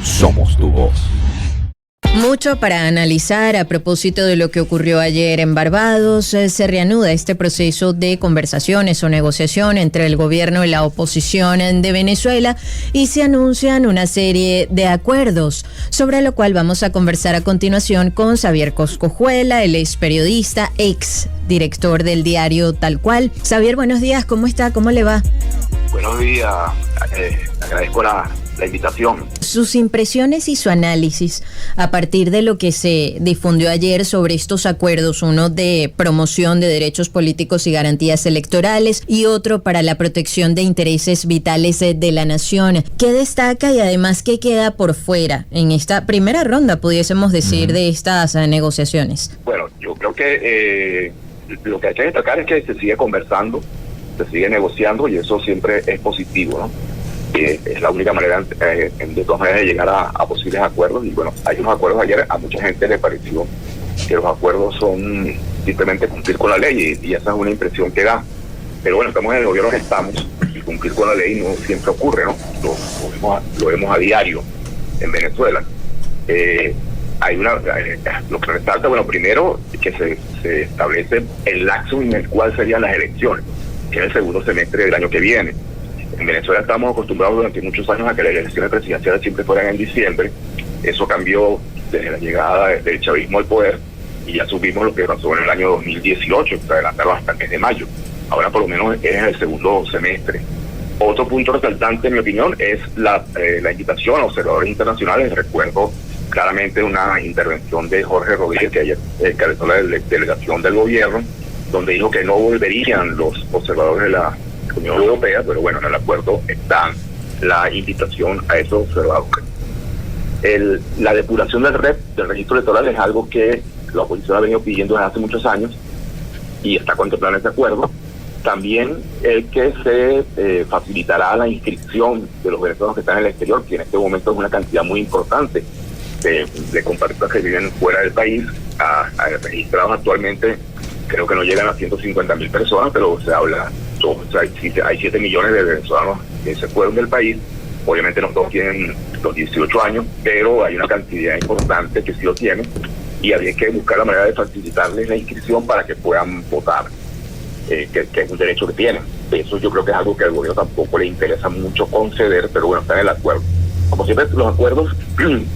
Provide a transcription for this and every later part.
somos tu voz. Mucho para analizar a propósito de lo que ocurrió ayer en Barbados. Se reanuda este proceso de conversaciones o negociación entre el gobierno y la oposición de Venezuela y se anuncian una serie de acuerdos, sobre lo cual vamos a conversar a continuación con Xavier Coscojuela, él es periodista, ex director del diario Tal Cual. Xavier, buenos días, ¿cómo está? ¿Cómo le va? Buenos días, agradezco la invitación. Sus impresiones y su análisis a partir de lo que se difundió ayer sobre estos acuerdos, uno de promoción de derechos políticos y garantías electorales y otro para la protección de intereses vitales de la nación. ¿Qué destaca y además qué queda por fuera en esta primera ronda, pudiésemos decir, de estas negociaciones? Bueno, yo creo que lo que hay que destacar es que se sigue conversando, se sigue negociando y eso siempre es positivo, ¿no? Es la única manera de todas maneras de llegar a posibles acuerdos. Y bueno, hay unos acuerdos ayer, a mucha gente le pareció que los acuerdos son simplemente cumplir con la ley y esa es una impresión que da. Pero bueno, estamos en el gobierno que estamos y cumplir con la ley no siempre ocurre, ¿no? Lo vemos a diario en Venezuela. Hay lo que resalta, bueno, primero que se establece el lapso en el cual serían las elecciones, que es el segundo semestre del año que viene. En Venezuela estamos acostumbrados durante muchos años a que las elecciones presidenciales siempre fueran en diciembre. Eso cambió desde la llegada del chavismo al poder y ya supimos lo que pasó en el año 2018, se adelantaron hasta el mes de mayo. Ahora por lo menos es en el segundo semestre. Otro punto resaltante, en mi opinión, es la invitación a observadores internacionales. Recuerdo claramente una intervención de Jorge Rodríguez, que ayer encabezó la delegación del gobierno, donde dijo que no volverían los observadores de la Unión Europea, pero bueno, en el acuerdo está la invitación a esos observadores. La depuración del registro electoral es algo que la oposición ha venido pidiendo desde hace muchos años y está contemplado en este acuerdo. También el que se facilitará la inscripción de los venezolanos que están en el exterior, que en este momento es una cantidad muy importante de compatriotas que viven fuera del país, registrados actualmente. Creo que no llegan a 150.000 personas, pero se habla, hay 7 millones de venezolanos que se fueron del país. Obviamente no todos tienen los 18 años, pero hay una cantidad importante que sí lo tienen y habría que buscar la manera de facilitarles la inscripción para que puedan votar, que es un derecho que tienen. Eso yo creo que es algo que al gobierno tampoco le interesa mucho conceder, pero bueno, está en el acuerdo. Como siempre, los acuerdos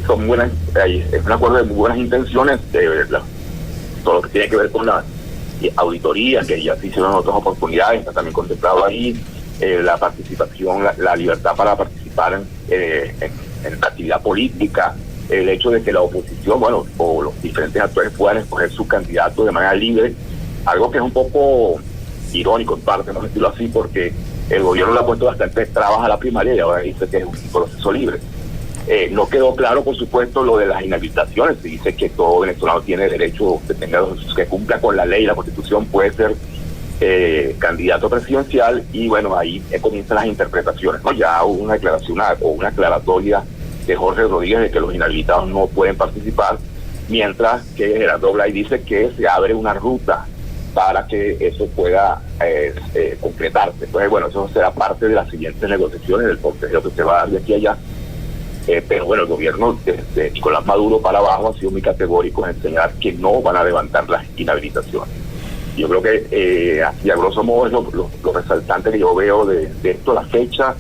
son buenas, es un acuerdo de muy buenas intenciones, todo lo que tiene que ver con la auditoría, que ya se hicieron en otras oportunidades, está también contemplado ahí, la participación, la libertad para participar en la actividad política, el hecho de que la oposición, bueno, o los diferentes actores puedan escoger sus candidatos de manera libre, algo que es un poco irónico en parte, no decirlo así, porque el gobierno le ha puesto bastante trabas a la primaria y ahora dice que es un proceso libre. No quedó claro, por supuesto, lo de las inhabilitaciones. Se dice que todo venezolano tiene derecho, que cumpla con la ley y la Constitución, puede ser candidato presidencial, y bueno, ahí comienzan las interpretaciones, ¿no? Ya hubo una declaración o una aclaratoria de Jorge Rodríguez de que los inhabilitados no pueden participar, mientras que Gerardo Blay dice que se abre una ruta para que eso pueda concretarse. Entonces, bueno, eso será parte de las siguientes negociaciones del consejo que se va a dar de aquí a allá. Pero bueno, el gobierno de Nicolás Maduro para abajo ha sido muy categórico en enseñar que no van a levantar las inhabilitaciones. Yo creo que así a grosso modo es lo resaltante que yo veo de esto, la fecha,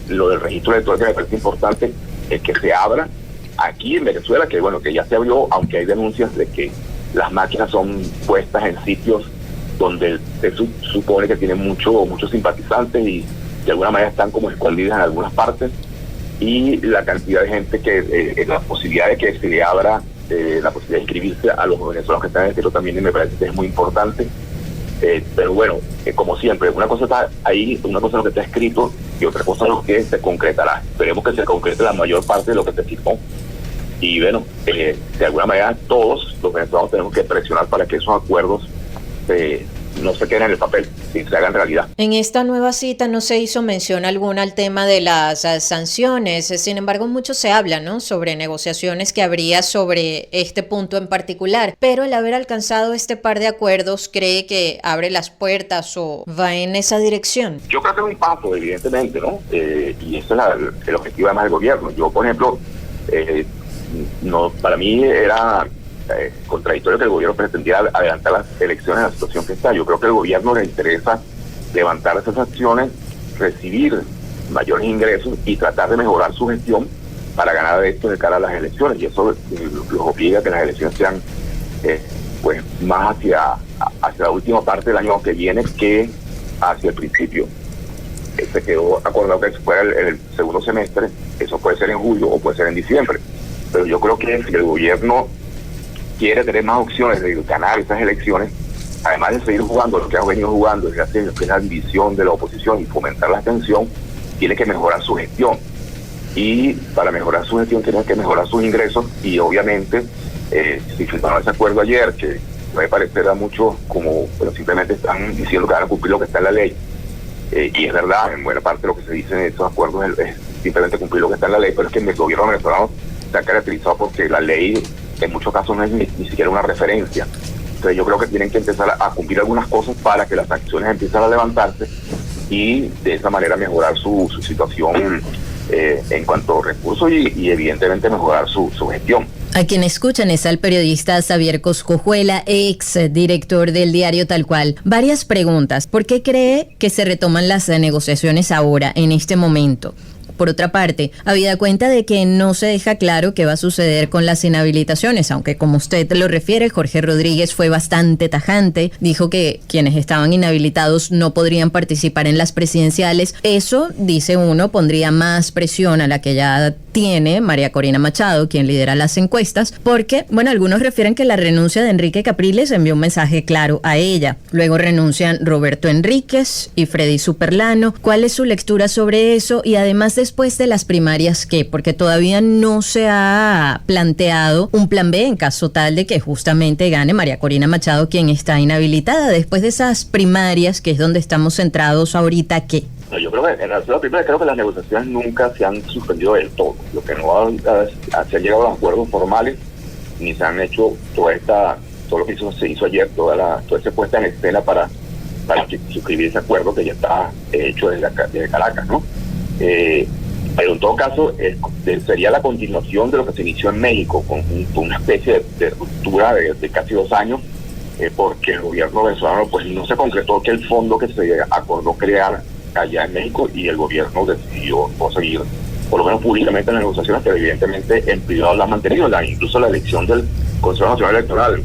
lo del registro electoral, que me parece importante que se abra aquí en Venezuela, que bueno, que ya se abrió, aunque hay denuncias de que las máquinas son puestas en sitios donde se supone que tienen muchos simpatizantes y de alguna manera están como escondidas en algunas partes, y la cantidad de gente que la posibilidad de que se le abra la posibilidad de inscribirse a los venezolanos que están en el exterior también me parece que es muy importante. Pero bueno, como siempre, una cosa está ahí, una cosa es lo que está escrito y otra cosa es lo que se concretará. Esperemos que se concrete la mayor parte de lo que se firmó. Y bueno, de alguna manera todos los venezolanos tenemos que presionar para que esos acuerdos no se queden en el papel, y se hagan realidad. En esta nueva cita no se hizo mención alguna al tema de las sanciones, sin embargo mucho se habla, ¿no?, sobre negociaciones que habría sobre este punto en particular, pero el haber alcanzado este par de acuerdos, ¿cree que abre las puertas o va en esa dirección? Yo creo que es un paso, evidentemente, ¿no? Y ese es el objetivo además del gobierno. Yo, por ejemplo, no, para mí era contradictorio que el gobierno pretendiera adelantar las elecciones en la situación que está. Yo creo que al gobierno le interesa levantar esas acciones, recibir mayores ingresos y tratar de mejorar su gestión para ganar esto de cara a las elecciones, y eso los obliga a que las elecciones sean pues más hacia la última parte del año que viene que hacia el principio. Se quedó acordado que fuera el segundo semestre, eso puede ser en julio o puede ser en diciembre, pero yo creo que si el gobierno quiere tener más opciones de ganar esas elecciones, además de seguir jugando lo que ha venido jugando desde hace, que es la división de la oposición y fomentar la abstención, tiene que mejorar su gestión. Y para mejorar su gestión tiene que mejorar sus ingresos, y obviamente si firmaron ese acuerdo ayer, que puede parecer a muchos como simplemente están diciendo que van a cumplir lo que está en la ley, y es verdad, en buena parte lo que se dice en esos acuerdos es simplemente cumplir lo que está en la ley, pero es que el gobierno venezolano se ha caracterizado porque la ley en muchos casos no es ni siquiera una referencia. Entonces yo creo que tienen que empezar a cumplir algunas cosas para que las acciones empiecen a levantarse y de esa manera mejorar su situación en cuanto a recursos y evidentemente mejorar su gestión. A quien escuchan es al periodista Xavier Coscojuela, ex director del diario Tal Cual. Varias preguntas. ¿Por qué cree que se retoman las negociaciones ahora, en este momento? Por otra parte, habida cuenta de que no se deja claro qué va a suceder con las inhabilitaciones, aunque como usted lo refiere, Jorge Rodríguez fue bastante tajante, dijo que quienes estaban inhabilitados no podrían participar en las presidenciales. Eso, dice uno, pondría más presión a la que ya tiene María Corina Machado, quien lidera las encuestas, porque, bueno, algunos refieren que la renuncia de Enrique Capriles envió un mensaje claro a ella. Luego renuncian Roberto Enríquez y Freddy Superlano. ¿Cuál es su lectura sobre eso? Y además, después de las primarias, ¿qué? Porque todavía no se ha planteado un plan B en caso tal de que justamente gane María Corina Machado, quien está inhabilitada. Después de esas primarias, que es donde estamos centrados ahorita, ¿qué? No, yo creo que en relación a la primera, creo que las negociaciones nunca se han suspendido del todo. Lo que no se han llegado a los acuerdos formales, ni se han hecho todo lo que se hizo ayer, toda esa puesta en escena para suscribir ese acuerdo que ya está hecho desde Caracas, ¿no? Pero en todo caso sería la continuación de lo que se inició en México, con una especie de ruptura de casi 2 años, porque el gobierno venezolano pues no se concretó que el fondo que se acordó crear allá en México, y el gobierno decidió seguir, por lo menos públicamente, las negociaciones, pero evidentemente en privado las ha mantenido. Incluso la elección del Consejo Nacional Electoral,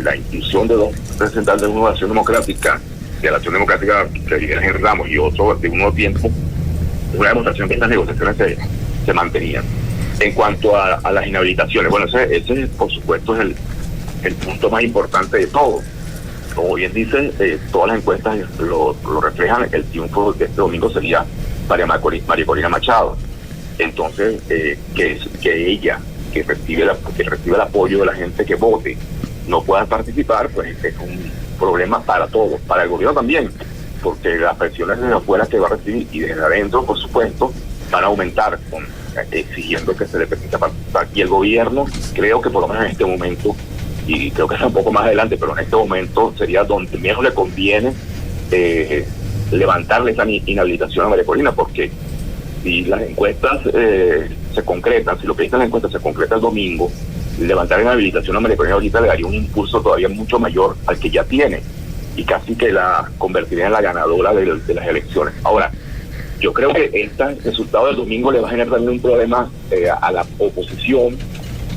la inclusión de 2 representantes de una Acción Democrática, de la Acción Democrática que lidera Henry Ramos y otro de Uno Tiempo, una demostración que estas negociaciones se mantenían. En cuanto a las inhabilitaciones, bueno, ese por supuesto es el punto más importante de todo. Como bien dice, todas las encuestas lo reflejan. El triunfo de este domingo sería para María Corina Machado. Entonces, que ella, que recibe el apoyo de la gente que vote, no pueda participar, pues es un problema para todos, para el gobierno también, porque las presiones desde afuera que va a recibir y desde adentro, por supuesto, van a aumentar, exigiendo que se le permita participar. Y el gobierno, creo que por lo menos en este momento, y creo que es un poco más adelante, pero en este momento sería donde menos le conviene levantarle esa inhabilitación a María Corina, porque si las encuestas se concretan, si lo que dicen las encuestas se concreta el domingo, levantar la inhabilitación a María Corina ahorita le daría un impulso todavía mucho mayor al que ya tiene, y casi que la convertiría en la ganadora de las elecciones. Ahora, yo creo que este resultado del domingo le va a generar también un problema a la oposición,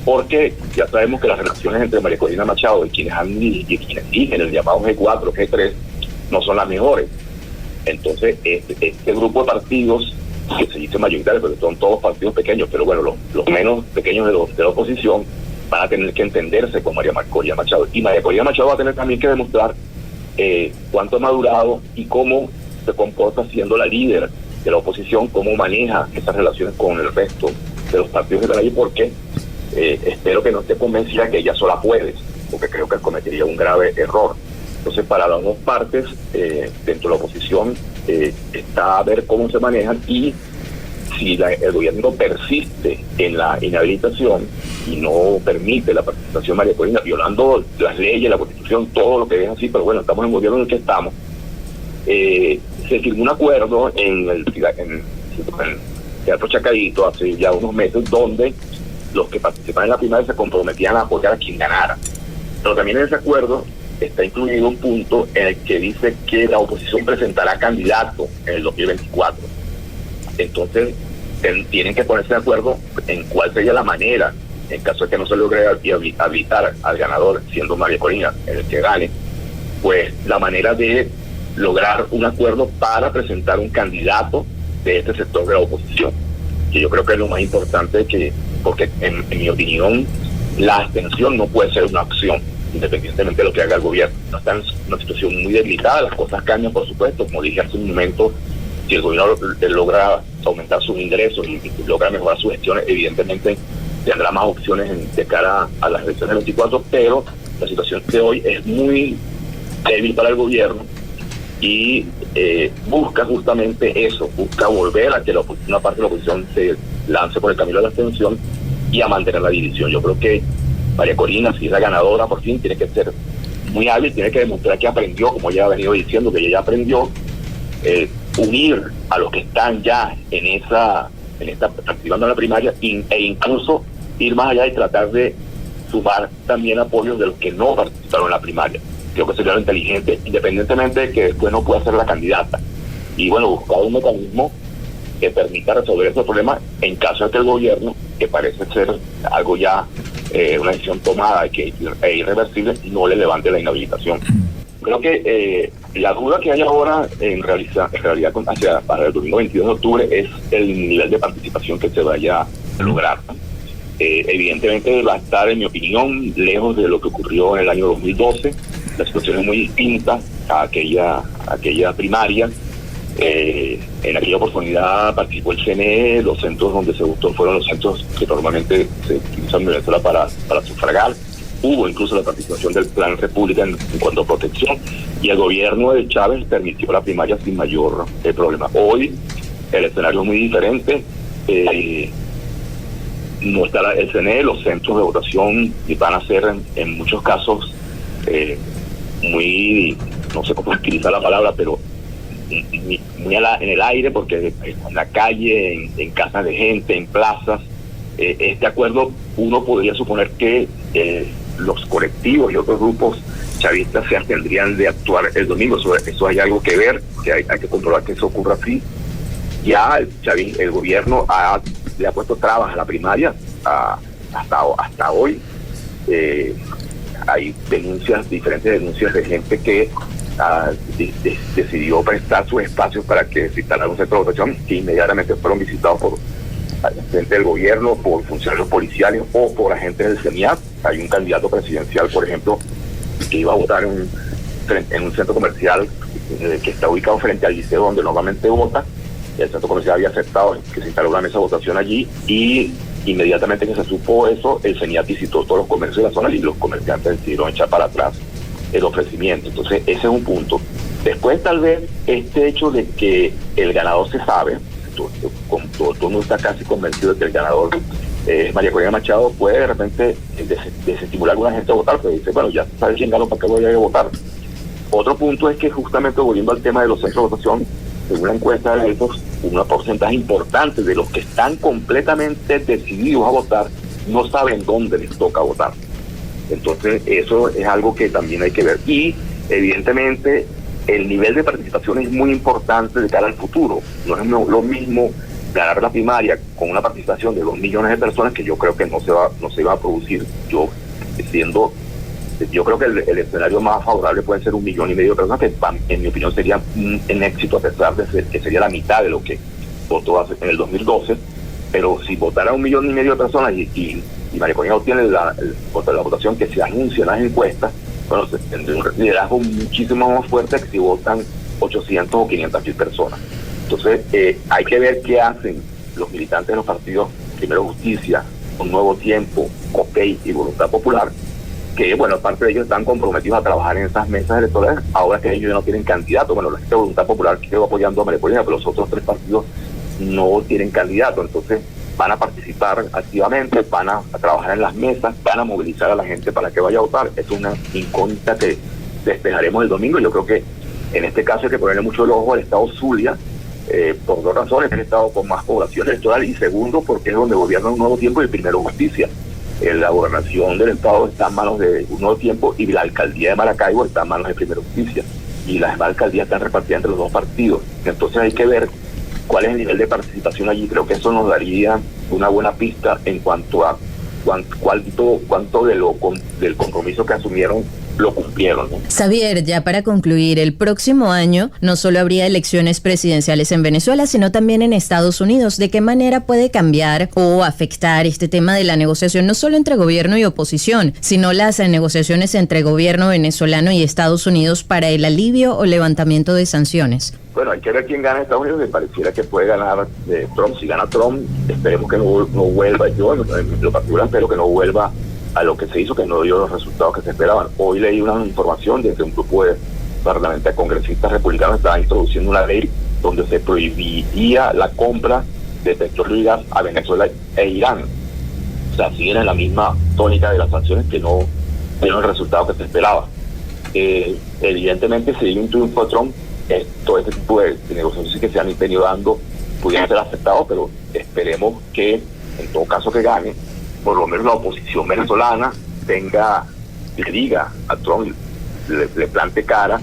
porque ya sabemos que las relaciones entre María Corina Machado y quienes dirigen el llamado G4, G3, no son las mejores. Entonces, este grupo de partidos, que se dice mayoritario, pero son todos partidos pequeños, pero bueno, los menos pequeños de la oposición, van a tener que entenderse con María Corina Machado. Y María Corina Machado va a tener también que demostrar cuánto ha madurado y cómo se comporta siendo la líder de la oposición, cómo maneja esas relaciones con el resto de los partidos que están ahí, porque espero que no esté convencida que ella sola puede, porque creo que cometería un grave error. Entonces, para las dos partes, dentro de la oposición, está a ver cómo se manejan, y si el gobierno persiste en la inhabilitación y no permite la participación de María Corina, violando las leyes, la Constitución, todo lo que es así, pero bueno, estamos en el gobierno en el que estamos. Se firmó un acuerdo en el Teatro Chacaíto hace ya unos meses, donde los que participan en la primaria se comprometían a apoyar a quien ganara. Pero también en ese acuerdo está incluido un punto en el que dice que la oposición presentará candidato en el 2024. Entonces, tienen que ponerse de acuerdo en cuál sería la manera, en caso de que no se logre habilitar al ganador, siendo María Corina el que gane, pues la manera de lograr un acuerdo para presentar un candidato de este sector de la oposición, que yo creo que es lo más importante, porque en mi opinión la abstención no puede ser una opción, independientemente de lo que haga el gobierno. No está en una situación muy debilitada, las cosas cambian, por supuesto, como dije hace un momento. Si el gobierno logra aumentar sus ingresos y logra mejorar sus gestiones, evidentemente tendrá más opciones de cara a las elecciones del 24, pero la situación de hoy es muy débil para el gobierno y busca justamente eso, busca volver a que una parte de la oposición se lance por el camino de la abstención y a mantener la división. Yo creo que María Corina, si es la ganadora, por fin tiene que ser muy hábil, tiene que demostrar que aprendió, como ella ha venido diciendo, que ella ya aprendió, unir a los que están ya en esta participando en la primaria, e incluso ir más allá y tratar de sumar también apoyos de los que no participaron en la primaria. Creo que sería lo inteligente, independientemente de que después no pueda ser la candidata. Y bueno, buscar un mecanismo que permita resolver ese problema en caso de que el gobierno, que parece ser algo ya, una decisión tomada e irreversible, no le levante la inhabilitación. Creo que la duda que hay ahora en realidad para el domingo 22 de octubre es el nivel de participación que se vaya a lograr. Evidentemente va a estar, en mi opinión, lejos de lo que ocurrió en el año 2012. La situación es muy distinta a aquella primaria. En aquella oportunidad participó el CNE, los centros donde se votó fueron los centros que normalmente se utilizan en Venezuela para sufragar. Hubo incluso la participación del Plan República en cuanto a protección, y el gobierno de Chávez permitió la primaria sin mayor problema. Hoy el escenario es muy diferente. No estará el CNE, los centros de votación van a ser en muchos casos muy, no sé cómo utilizar la palabra, pero muy en el aire, porque en la calle, en casas de gente, en plazas. Este acuerdo, uno podría suponer que los colectivos y otros grupos chavistas se abstendrían de actuar el domingo. Eso hay algo que ver, que hay que comprobar que eso ocurra así. Ya el gobierno le ha puesto trabas a la primaria hasta hoy. Hay diferentes denuncias de gente que decidió prestar sus espacios para que se instalara un centro de votación, que inmediatamente fueron visitados por gente del gobierno, por funcionarios policiales o por agentes del CENIAT. Hay un candidato presidencial, por ejemplo, que iba a votar en un centro comercial que está ubicado frente al liceo donde normalmente vota. El centro comercial había aceptado que se instaló una mesa de votación allí, y inmediatamente que se supo eso, el CENIAT visitó todos los comercios de la zona y los comerciantes decidieron echar para atrás el ofrecimiento. Entonces ese es un punto. Después, tal vez, este hecho de que el ganador se sabe, todo el mundo está casi convencido de que el ganador es María Corina Machado, puede de repente desestimular a alguna gente a votar, pero dice, bueno, ya sabes quién ganó, ¿para qué voy a votar? Otro punto es que, justamente volviendo al tema de los centros de votación, según la encuesta de estos, un porcentaje importante de los que están completamente decididos a votar no saben dónde les toca votar. Entonces eso es algo que también hay que ver. Y evidentemente el nivel de participación es muy importante de cara al futuro. No es lo mismo ganar la primaria con una participación de 2 millones de personas, que yo creo que no se va a producir. Yo creo que el escenario más favorable puede ser 1,5 millones de personas, que en mi opinión sería un éxito, a pesar de que sería la mitad de lo que votó en el 2012. Pero si votara 1,5 millones de personas y María Corina obtiene la votación que se anuncia en las encuestas, bueno, se tendría un liderazgo muchísimo más fuerte que si votan 800 o 500 mil personas. Entonces hay que ver qué hacen los militantes de los partidos Primero Justicia, Un Nuevo Tiempo, COPEI y Voluntad Popular, que, bueno, parte de ellos están comprometidos a trabajar en esas mesas electorales, ahora que ellos ya no tienen candidato. Bueno, la gente de Voluntad Popular quedó apoyando a María Corina, pero los otros 3 partidos no tienen candidato, entonces van a participar activamente, van a trabajar en las mesas, van a movilizar a la gente para que vaya a votar. Es una incógnita que despejaremos el domingo. Yo creo que en este caso hay que ponerle mucho el ojo al estado Zulia, por 2 razones: es el estado con más población electoral, y segundo, porque es donde gobierna Un Nuevo Tiempo y Primero Justicia. La gobernación del estado está en manos de Un Nuevo Tiempo y la alcaldía de Maracaibo está en manos de Primero Justicia, y las demás alcaldías están repartidas entre los 2 partidos. Entonces hay que ver cuál es el nivel de participación allí. Creo que eso nos daría una buena pista en cuanto a cuánto del compromiso que asumieron lo cumplieron, ¿no? Xavier, ya para concluir, el próximo año no solo habría elecciones presidenciales en Venezuela, sino también en Estados Unidos. ¿De qué manera puede cambiar o afectar este tema de la negociación, no solo entre gobierno y oposición, sino las negociaciones entre gobierno venezolano y Estados Unidos para el alivio o levantamiento de sanciones? Bueno, hay que ver quién gana en Estados Unidos. Me pareciera que puede ganar Trump. Si gana Trump, esperemos que no vuelva. Yo, en lo particular, espero que no vuelva a lo que se hizo, que no dio los resultados que se esperaban. Hoy leí una información de que un grupo de parlamentarios congresistas republicanos estaba introduciendo una ley donde se prohibiría la compra de petróleo y gas a Venezuela e Irán. O sea, siguen en la misma tónica de las sanciones, que no dieron el resultado que se esperaba. Evidentemente, si hay un triunfo de Trump, todo este tipo de negociaciones que se han venido dando pudieran ser aceptados, pero esperemos que, en todo caso que gane, por lo menos la oposición venezolana le diga a Trump, le plante cara,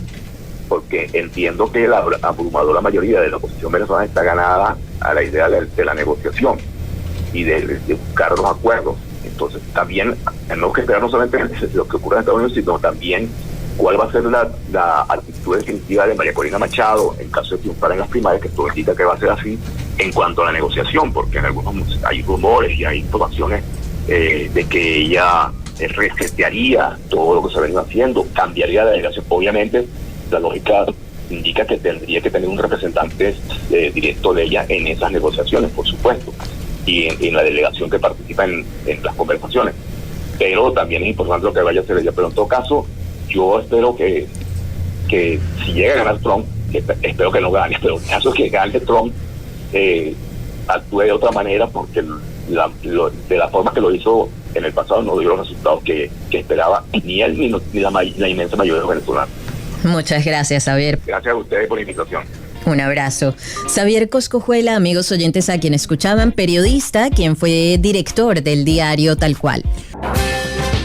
porque entiendo que la abrumadora mayoría de la oposición venezolana está ganada a la idea de la negociación y de buscar los acuerdos. Entonces también tenemos que esperar no solamente lo que ocurre en Estados Unidos, sino también cuál va a ser la actitud definitiva de María Corina Machado en caso de triunfar en las primarias, que todo indica que va a ser así en cuanto a la negociación, porque en algunos hay rumores y hay informaciones de que ella resetearía todo lo que se ha venido haciendo, cambiaría la delegación. Obviamente la lógica indica que tendría que tener un representante directo de ella en esas negociaciones, por supuesto, y en la delegación que participa en las conversaciones. Pero también es importante lo que vaya a hacer ella. Pero en todo caso, yo espero que si llega a ganar Trump, espero que no gane, pero en caso que gane Trump, actúe de otra manera, porque de la forma que lo hizo en el pasado no dio los resultados que esperaba ni él ni la inmensa mayoría de los venezolanos. Muchas gracias, Xavier. Gracias a ustedes por la invitación. Un abrazo. Xavier Coscojuela, amigos oyentes a quien escuchaban, periodista, quien fue director del diario Tal Cual.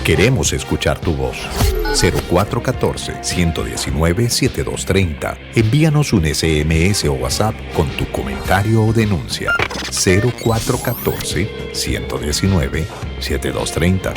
Queremos escuchar tu voz. 0414-119-7230. Envíanos un SMS o WhatsApp con tu comentario o denuncia. 0414-119-7230.